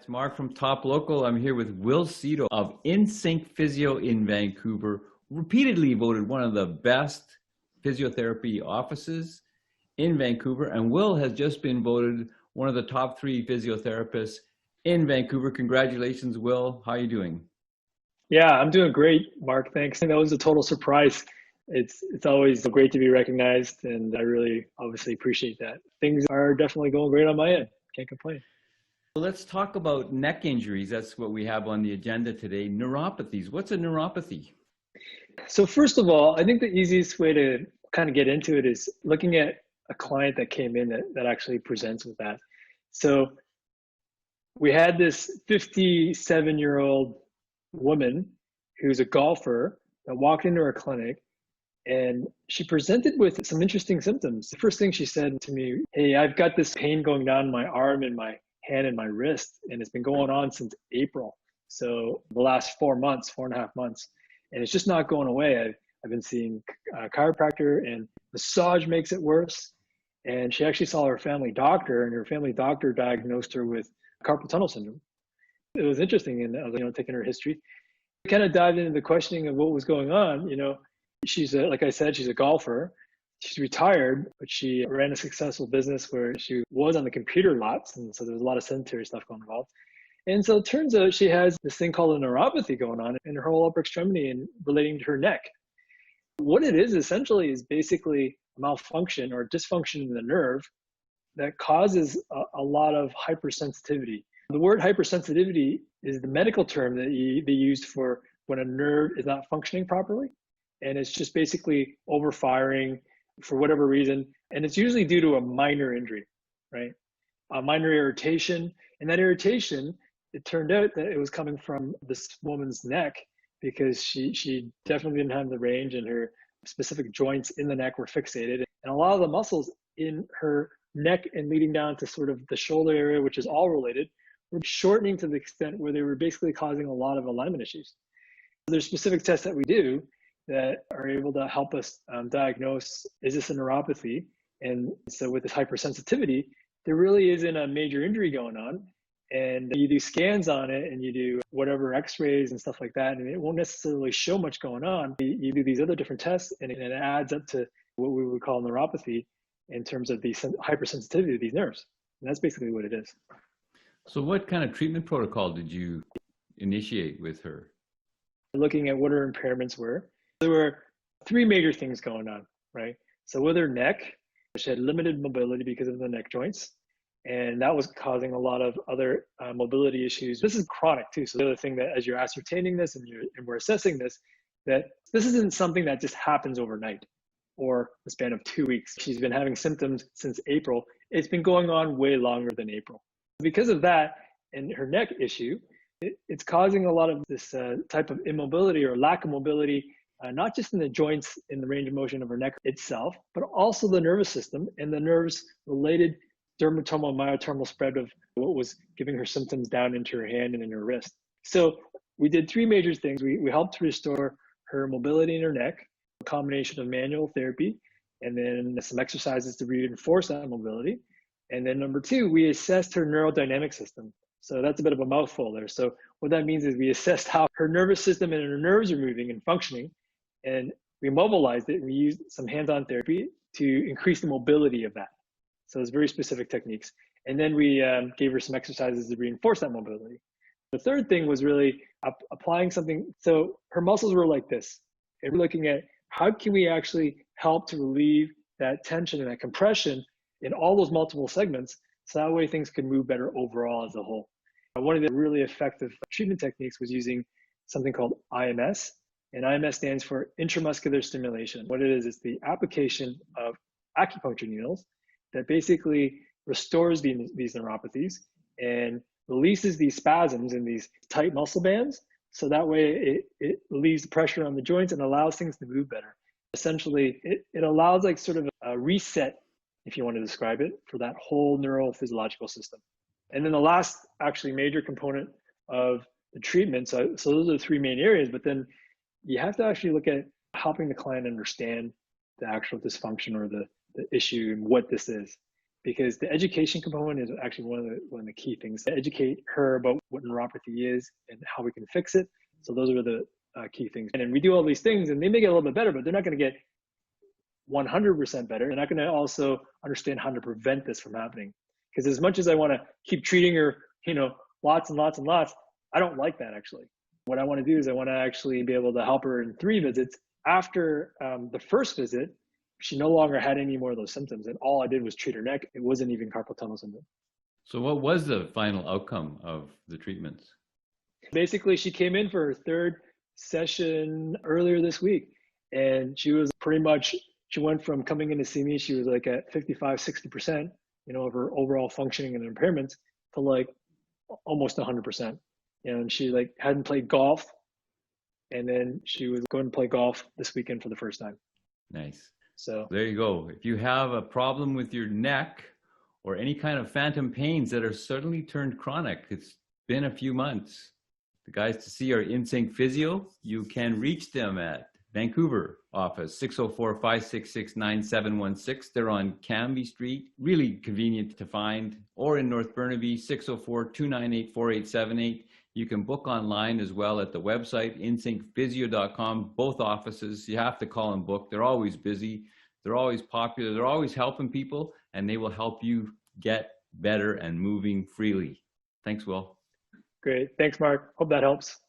It's Mark from Top Local. I'm here with Will Cito of Insync Physio in Vancouver, repeatedly voted one of the best physiotherapy offices in Vancouver. And Will has just been voted one of the top 3 physiotherapists in Vancouver. Congratulations, Will. How are you doing? Yeah, I'm doing great, Mark. Thanks. And that was a total surprise. It's always great to be recognized, and I really obviously appreciate that. Things are definitely going great on my end. Can't complain. Well, let's talk about neck injuries. That's what we have on the agenda today. Neuropathies. What's a neuropathy? So first of all, I think the easiest way to kind of get into it is looking at a client that came in that actually presents with that. So we had this 57-year-old woman who's a golfer that walked into our clinic, and she presented with some interesting symptoms. The first thing she said to me, "Hey, I've got this pain going down my arm and my hand and my wrist, and it's been going on since April. So the last 4.5 months, and it's just not going away. I've been seeing a chiropractor, and massage makes it worse." And she actually saw her family doctor, and her family doctor diagnosed her with carpal tunnel syndrome. It was interesting, and I was, taking her history. We kind of dived into the questioning of what was going on. She's like I said, she's a golfer. She's retired, but she ran a successful business where she was on the computer lots, and so there was a lot of sedentary stuff going involved. And so it turns out she has this thing called a neuropathy going on in her whole upper extremity and relating to her neck. What it is essentially is basically a malfunction or dysfunction in the nerve that causes a lot of hypersensitivity. The word hypersensitivity is the medical term that they used for when a nerve is not functioning properly. And it's just basically overfiring for whatever reason. And it's usually due to a minor injury, right? A minor irritation. And that irritation, it turned out that it was coming from this woman's neck because she definitely didn't have the range, and her specific joints in the neck were fixated. And a lot of the muscles in her neck and leading down to sort of the shoulder area, which is all related, were shortening to the extent where they were basically causing a lot of alignment issues. There's specific tests that we do that are able to help us diagnose, is this a neuropathy? And so with this hypersensitivity, there really isn't a major injury going on. And you do scans on it, and you do whatever x-rays and stuff like that, and it won't necessarily show much going on. You do these other different tests, and it adds up to what we would call neuropathy in terms of the hypersensitivity of these nerves. And that's basically what it is. So what kind of treatment protocol did you initiate with her? Looking at what her impairments were. There were 3 major things going on, right? So with her neck, she had limited mobility because of the neck joints, and that was causing a lot of other mobility issues. This is chronic too. So the other thing that as you're ascertaining this and we're assessing this, that this isn't something that just happens overnight or the span of 2 weeks. She's been having symptoms since April. It's been going on way longer than April. Because of that and her neck issue, it's causing a lot of this type of immobility or lack of mobility, not just in the joints in the range of motion of her neck itself, but also the nervous system and the nerves related dermatomal and myotomal spread of what was giving her symptoms down into her hand and in her wrist. So we did 3 major things. We helped restore her mobility in her neck, a combination of manual therapy, and then some exercises to reinforce that mobility. And then number 2, we assessed her neurodynamic system. So that's a bit of a mouthful there. So what that means is we assessed how her nervous system and her nerves are moving and functioning, and we mobilized it. And we used some hands-on therapy to increase the mobility of that. So it's very specific techniques. And then we gave her some exercises to reinforce that mobility. The third thing was really applying something. So her muscles were like this. And we're looking at how can we actually help to relieve that tension and that compression in all those multiple segments, so that way things can move better overall as a whole. One of the really effective treatment techniques was using something called IMS, and IMS stands for Intramuscular Stimulation. What it is the application of acupuncture needles that basically restores these neuropathies and releases these spasms in these tight muscle bands, so that way it relieves the pressure on the joints and allows things to move better. Essentially, it allows like sort of a reset, if you want to describe it, for that whole neurophysiological system. And then the last actually major component of the treatment, so those are the 3 main areas, but then you have to actually look at helping the client understand the actual dysfunction or the issue and what this is. because the education component is actually one of the key things, to educate her about what neuropathy is and how we can fix it. So those are the key things. And then we do all these things and they may get a little bit better, but they're not going to get 100% better. They're not going to also understand how to prevent this from happening. Because as much as I want to keep treating her, lots and lots and lots, I don't like that actually. What I want to do is I want to actually be able to help her in 3 visits. After the first visit, she no longer had any more of those symptoms. And all I did was treat her neck. It wasn't even carpal tunnel syndrome. So what was the final outcome of the treatments? Basically, she came in for her 3rd session earlier this week. And she was pretty much, she went from coming in to see me, she was like at 55, 60%, of her overall functioning and impairments to like almost 100%. And she like hadn't played golf. And then she was going to play golf this weekend for the first time. Nice. So there you go. If you have a problem with your neck or any kind of phantom pains that are suddenly turned chronic, it's been a few months. The guys to see are Insync Physio. You can reach them at Vancouver office, 604-566-9716. They're on Cambie Street, really convenient to find, or in North Burnaby, 604-298-4878. You can book online as well at the website, insyncphysio.com, both offices. You have to call and book. They're always busy. They're always popular. They're always helping people, and they will help you get better and moving freely. Thanks, Will. Great. Thanks, Mark. Hope that helps.